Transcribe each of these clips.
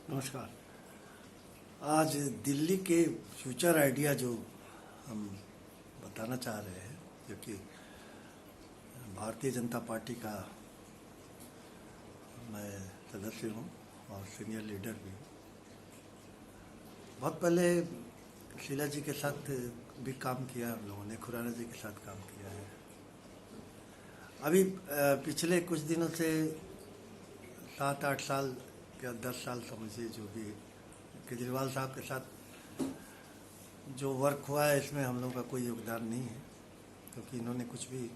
नमस्कार। आज दिल्ली के फ्यूचर आइडिया जो हम बताना चाह रहे हैं, क्योंकि भारतीय जनता पार्टी का मैं सदस्य हूँ और सीनियर लीडर भी हूँ। बहुत पहले शीला जी के साथ भी काम किया हम लोगों ने, खुराना जी के साथ काम किया है। अभी पिछले कुछ दिनों से 7-8 साल या 10 साल समझिए, जो भी केजरीवाल साहब के साथ जो वर्क हुआ है, इसमें हम लोगों का कोई योगदान नहीं है, क्योंकि इन्होंने कुछ भी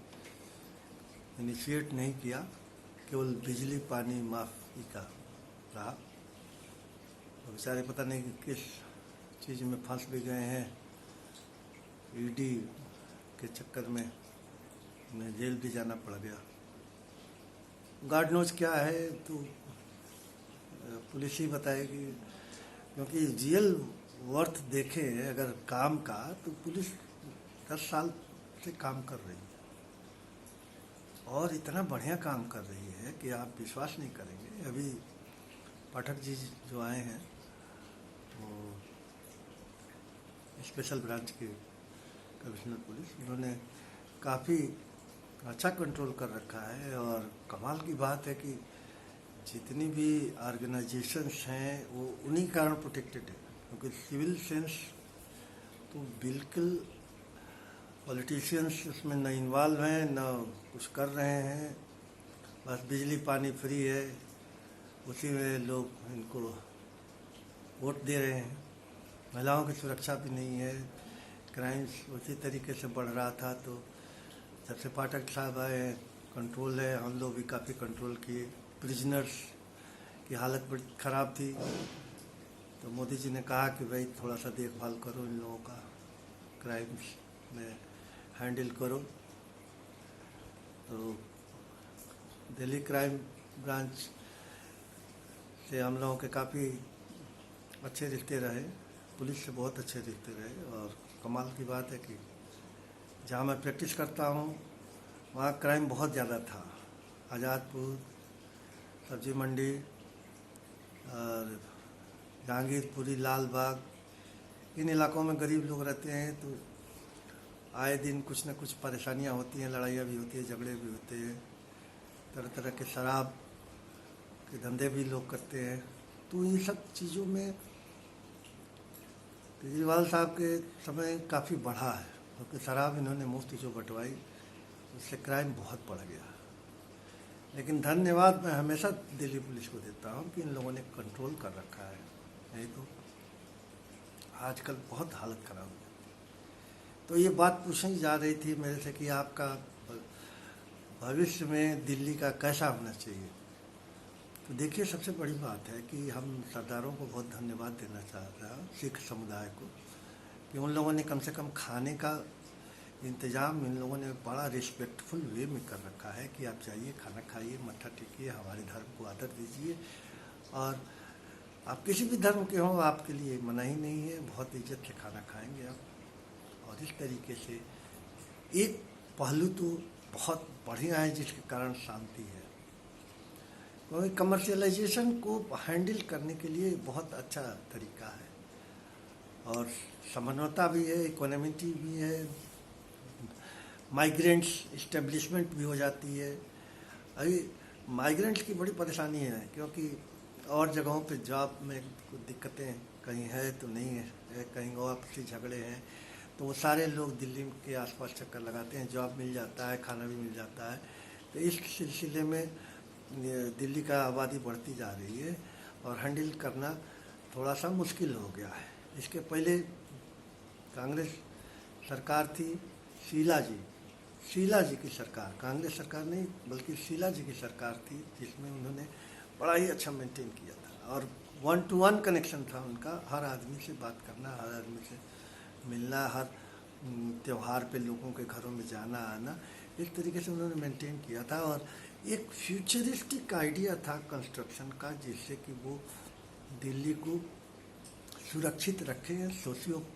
इनिशिएट नहीं किया। केवल बिजली पानी माफी का रहा। तो बेचारे पता नहीं किस चीज़ में फंस भी गए हैं। ईडी के चक्कर में उन्हें जेल भी जाना पड़ गया। गॉड नोज क्या है तो पुलिस ही बताएगी, क्योंकि रियल वर्थ देखें अगर काम का, तो पुलिस 10 साल से काम कर रही है और इतना बढ़िया काम कर रही है कि आप विश्वास नहीं करेंगे। अभी पाठक जी जो आए हैं, वो स्पेशल ब्रांच के कमिश्नर पुलिस, उन्होंने काफ़ी अच्छा कंट्रोल कर रखा है। और कमाल की बात है कि जितनी भी ऑर्गेनाइजेशंस हैं वो उन्हीं कारण प्रोटेक्टेड है, क्योंकि सिविल सेंस तो बिल्कुल पॉलिटिशियंस उसमें न इन्वॉल्व हैं, न कुछ कर रहे हैं। बस बिजली पानी फ्री है, उसी में लोग इनको वोट दे रहे हैं। महिलाओं की सुरक्षा भी नहीं है। क्राइम्स उसी तरीके से बढ़ रहा था। तो जब से पाठक साहब आए, कंट्रोल है। हम लोग भी काफ़ी कंट्रोल किए। प्रिजनर्स की हालत बड़ी ख़राब थी, तो मोदी जी ने कहा कि भाई थोड़ा सा देखभाल करो, इन लोगों का क्राइम्स में हैंडल करो। तो दिल्ली क्राइम ब्रांच से हम लोगों के काफ़ी अच्छे रिश्ते रहे, पुलिस से बहुत अच्छे रिश्ते रहे। और कमाल की बात है कि जहाँ मैं प्रैक्टिस करता हूँ वहाँ क्राइम बहुत ज़्यादा था। आज़ादपुर, सब्जी मंडी और जहांगीरपुरी, लाल बाग, इन इलाकों में गरीब लोग रहते हैं। तो आए दिन कुछ न कुछ परेशानियां होती हैं, लड़ाइयाँ भी होती हैं, झगड़े भी होते हैं, तरह तरह के शराब के धंधे भी लोग करते हैं। तो ये सब चीज़ों में केजरीवाल साहब के समय काफ़ी बढ़ा है, क्योंकि शराब इन्होंने मुफ्त जो बंटवाई, उससे क्राइम बहुत बढ़ गया। लेकिन धन्यवाद मैं हमेशा दिल्ली पुलिस को देता हूँ कि इन लोगों ने कंट्रोल कर रखा है, नहीं तो आजकल बहुत हालत ख़राब है। तो ये बात पूछनी जा रही थी मेरे से कि आपका भविष्य में दिल्ली का कैसा होना चाहिए। तो देखिए, सबसे बड़ी बात है कि हम सरदारों को बहुत धन्यवाद देना चाहते हैं, सिख समुदाय को, कि उन लोगों ने कम से कम खाने का इंतज़ाम इन लोगों ने बड़ा रिस्पेक्टफुल वे में कर रखा है कि आप जाइए, खाना खाइए, मत्था टेकिए, हमारे धर्म को आदर दीजिए। और आप किसी भी धर्म के हों, आपके लिए मनाही नहीं है, बहुत इज्जत से खाना खाएंगे आप। और इस तरीके से एक पहलू तो बहुत बढ़िया है, जिसके कारण शांति है, क्योंकि कमर्शियलाइजेशन को हैंडल करने के लिए बहुत अच्छा तरीका है। और समन्वयता भी है, इकोनॉमिटी भी है, माइग्रेंट्स इस्टेब्लिशमेंट भी हो जाती है। अभी माइग्रेंट्स की बड़ी परेशानी है, क्योंकि और जगहों पे जॉब में कुछ दिक्कतें कहीं है तो नहीं है, कहीं और आपसी झगड़े हैं, तो वो सारे लोग दिल्ली के आसपास चक्कर लगाते हैं, जॉब मिल जाता है, खाना भी मिल जाता है। तो इस सिलसिले में दिल्ली का आबादी बढ़ती जा रही है और हैंडल करना थोड़ा सा मुश्किल हो गया है। इसके पहले कांग्रेस सरकार थी, शीला जी की सरकार, कांग्रेस सरकार नहीं बल्कि शीला जी की सरकार थी, जिसमें उन्होंने बड़ा ही अच्छा मेंटेन किया था। और 1-to-1 कनेक्शन था उनका, हर आदमी से बात करना, हर आदमी से मिलना, हर त्यौहार पे लोगों के घरों में जाना आना, इस तरीके से उन्होंने मेंटेन किया था। और एक फ्यूचरिस्टिक आइडिया था कंस्ट्रक्शन का, जिससे कि वो दिल्ली को सुरक्षित रखें, सोशियो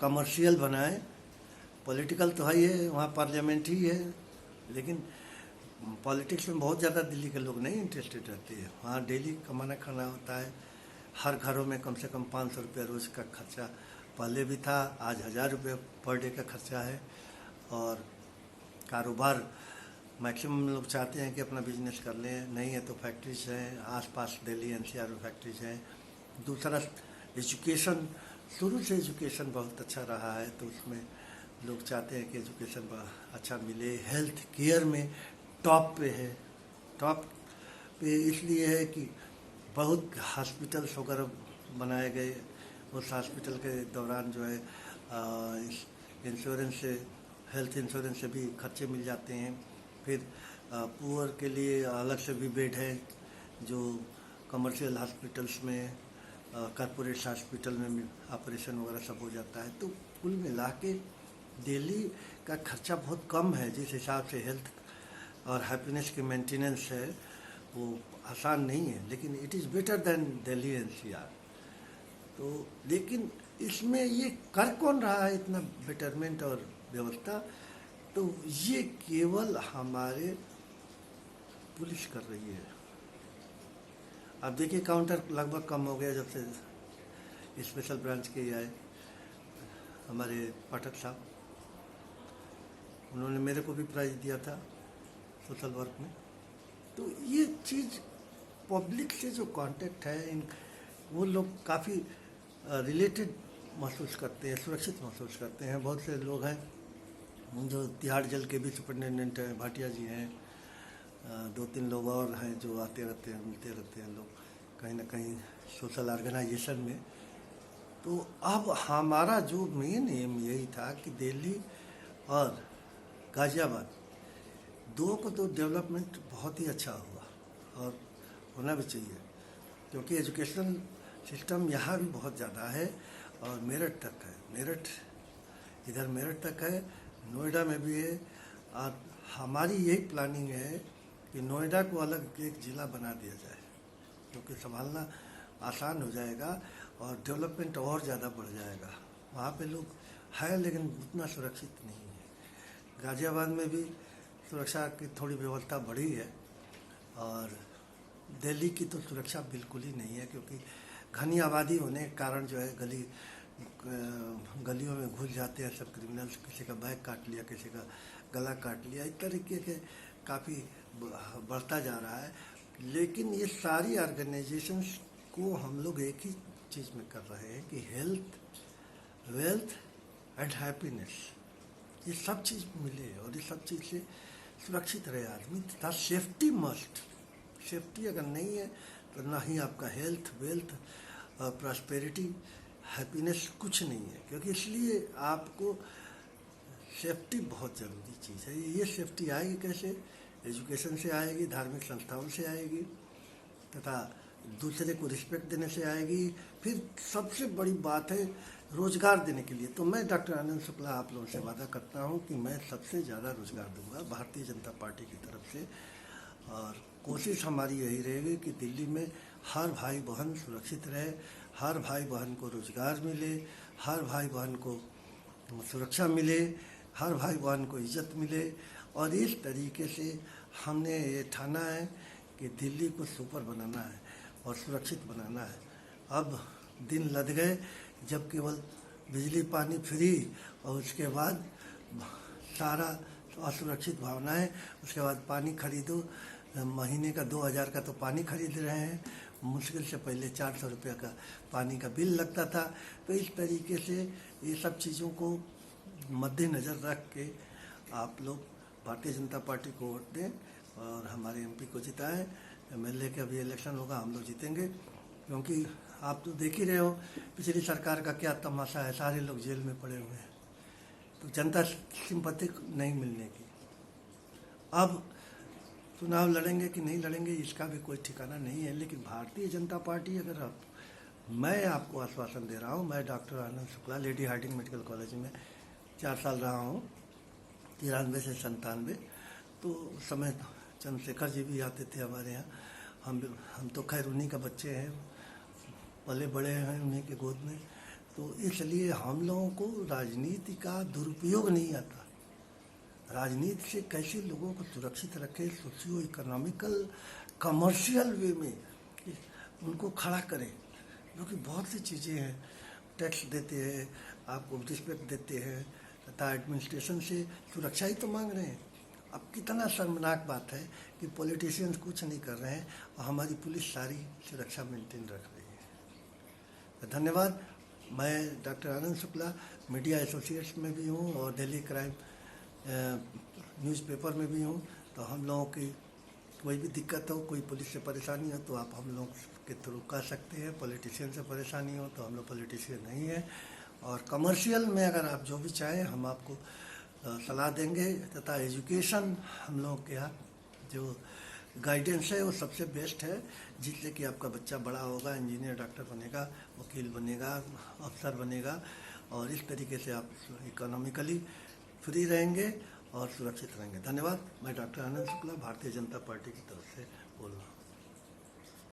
कमर्शियल बनाएं। पॉलिटिकल तो है ही है, वहाँ पार्लियामेंट ही है, लेकिन पॉलिटिक्स में बहुत ज़्यादा दिल्ली के लोग नहीं इंटरेस्टेड रहते हैं। वहाँ डेली कमाना खाना होता है, हर घरों में कम से कम 500 रुपये रोज़ का खर्चा पहले भी था, आज 1000 रुपये पर डे का खर्चा है। और कारोबार मैक्सिमम लोग चाहते हैं कि अपना बिजनेस कर लें, नहीं है तो फैक्ट्रीज हैं आसपास, दिल्ली एनसीआर में फैक्ट्रीज हैं। दूसरा एजुकेशन, शुरू से एजुकेशन बहुत अच्छा रहा है, तो उसमें लोग चाहते हैं कि एजुकेशन अच्छा मिले। हेल्थ केयर में टॉप पे है, टॉप पे इसलिए है कि बहुत हॉस्पिटल्स वगैरह बनाए गए। उस हॉस्पिटल के दौरान जो है इंश्योरेंस से, हेल्थ इंश्योरेंस से भी खर्चे मिल जाते हैं। फिर पुअर के लिए अलग से भी बेड है, जो कमर्शियल हॉस्पिटल्स में, कॉरपोरेट हॉस्पिटल में ऑपरेशन वगैरह सब हो जाता है। तो कुल मिला के दिल्ली का खर्चा बहुत कम है। जिस हिसाब से हेल्थ और हैप्पीनेस की मेंटेनेंस है वो आसान नहीं है, लेकिन it is better than Delhi NCR. तो लेकिन इसमें ये कर कौन रहा है इतना बेटरमेंट और व्यवस्था? तो ये केवल हमारे पुलिस कर रही है। अब देखिए काउंटर लगभग कम हो गया जब से स्पेशल ब्रांच के आए हमारे पाठक साहब, उन्होंने मेरे को भी प्राइज दिया था सोशल वर्क में। तो ये चीज़ पब्लिक से जो कांटेक्ट है, इन वो लोग काफ़ी रिलेटेड महसूस करते हैं, सुरक्षित महसूस करते हैं। बहुत से लोग हैं जो तिहाड़ जेल के भी सुपरिटेंडेंट हैं, भाटिया जी हैं, 2-3 लोग और हैं जो आते रहते हैं, मिलते रहते हैं लोग कहीं ना कहीं सोशल ऑर्गेनाइजेशन में। तो अब हमारा जो मेन एम यही था कि दिल्ली और गाज़ियाबाद दो को तो डेवलपमेंट बहुत ही अच्छा हुआ और होना भी चाहिए, क्योंकि एजुकेशनल सिस्टम यहाँ भी बहुत ज़्यादा है और मेरठ तक है। मेरठ, इधर मेरठ तक है, नोएडा में भी है। और हमारी यही प्लानिंग है कि नोएडा को अलग एक ज़िला बना दिया जाए, क्योंकि संभालना आसान हो जाएगा और डेवलपमेंट और ज़्यादा बढ़ जाएगा। वहाँ पे लोग हैं लेकिन उतना सुरक्षित नहीं है। गाज़ियाबाद में भी सुरक्षा की थोड़ी व्यवस्था बढ़ी है और दिल्ली की तो सुरक्षा बिल्कुल ही नहीं है, क्योंकि घनी आबादी होने के कारण जो है गलियों में घुस जाते हैं सब क्रिमिनल्स। किसी का बैग काट लिया, किसी का गला काट लिया, इस तरीके के काफ़ी बढ़ता जा रहा है। लेकिन ये सारी ऑर्गेनाइजेशंस को हम लोग एक ही चीज़ में कर रहे हैं कि हेल्थ, वेल्थ एंड हैप्पीनेस, ये सब चीज़ मिले और ये सब चीज़ से सुरक्षित रहे आदमी। तथा सेफ्टी मस्ट, सेफ्टी अगर नहीं है तो ना ही आपका हेल्थ, वेल्थ, प्रॉस्पेरिटी, हैप्पीनेस कुछ नहीं है। क्योंकि इसलिए आपको सेफ्टी बहुत ज़रूरी चीज़ है। ये सेफ्टी आएगी कैसे? एजुकेशन से आएगी, धार्मिक संस्थाओं से आएगी, तथा दूसरे को रिस्पेक्ट देने से आएगी। फिर सबसे बड़ी बात है रोज़गार देने के लिए। तो मैं डॉक्टर आनंद शुक्ला आप लोगों से वादा करता हूं कि मैं सबसे ज़्यादा रोज़गार दूंगा भारतीय जनता पार्टी की तरफ से। और कोशिश हमारी यही रहेगी कि दिल्ली में हर भाई बहन सुरक्षित रहे, हर भाई बहन को रोज़गार मिले, हर भाई बहन को सुरक्षा मिले, हर भाई बहन को इज्जत मिले। और इस तरीके से हमने ये ठाना है कि दिल्ली को सुपर बनाना है और सुरक्षित बनाना है। अब दिन लद गए जब केवल बिजली पानी फ्री और उसके बाद सारा असुरक्षित भावना है। उसके बाद पानी खरीदो, महीने का 2000 का तो पानी खरीद रहे हैं, मुश्किल से पहले 400 रुपये का पानी का बिल लगता था। तो इस तरीके से ये सब चीज़ों को मद्देनज़र रख के आप लोग भारतीय जनता पार्टी को वोट दें और हमारे एमपी को जिताएं। एमएलए का भी इलेक्शन होगा, हम लोग जीतेंगे, क्योंकि आप तो देख ही रहे हो पिछली सरकार का क्या तमाशा है, सारे लोग जेल में पड़े हुए हैं। तो जनता सिंपैथी नहीं मिलने की। अब चुनाव लड़ेंगे कि नहीं लड़ेंगे इसका भी कोई ठिकाना नहीं है, लेकिन भारतीय जनता पार्टी अगर मैं आपको आश्वासन दे रहा हूँ, मैं doctor Anand Shukla Lady Hardinge Medical College में 4 साल रहा हूँ, 93 से 97। तो उस समय चंद्रशेखर जी भी आते थे हमारे यहाँ। हम तो खैर उन्हीं का बच्चे हैं, पले बड़े हैं उन्हीं के गोद में। तो इसलिए हम लोगों को राजनीति का दुरुपयोग नहीं आता। राजनीति से कैसे लोगों को सुरक्षित रखे, सोशियो इकोनॉमिकल कमर्शियल वे में उनको खड़ा करें, क्योंकि बहुत सी चीज़ें हैं, टैक्स देते हैं, आपको रिस्पेक्ट देते हैं तथा एडमिनिस्ट्रेशन से सुरक्षा ही तो मांग रहे हैं। अब कितना शर्मनाक बात है कि पॉलिटिशियंस कुछ नहीं कर रहे हैं और हमारी पुलिस सारी सुरक्षा मेंटेन रख रही है। तो धन्यवाद। मैं doctor Anand Shukla media associates में भी हूँ और दिल्ली क्राइम न्यूज़पेपर में भी हूँ। तो हम लोगों की कोई भी दिक्कत हो, कोई पुलिस से परेशानी हो तो आप हम लोग के थ्रू कह सकते हैं। पॉलिटिशियन से परेशानी हो तो हम लोग पॉलिटिशियन नहीं है, और कमर्शियल में अगर आप जो भी चाहें हम आपको सलाह देंगे। तथा एजुकेशन हम लोग के यहाँ जो गाइडेंस है वो सबसे बेस्ट है, जिससे कि आपका बच्चा बड़ा होगा, इंजीनियर, डॉक्टर बनेगा, वकील बनेगा, अफसर बनेगा, और इस तरीके से आप इकोनॉमिकली फ्री रहेंगे और सुरक्षित रहेंगे। धन्यवाद। मैं डॉक्टर आनंद शुक्ला भारतीय जनता पार्टी की तरफ से बोल रहा हूँ।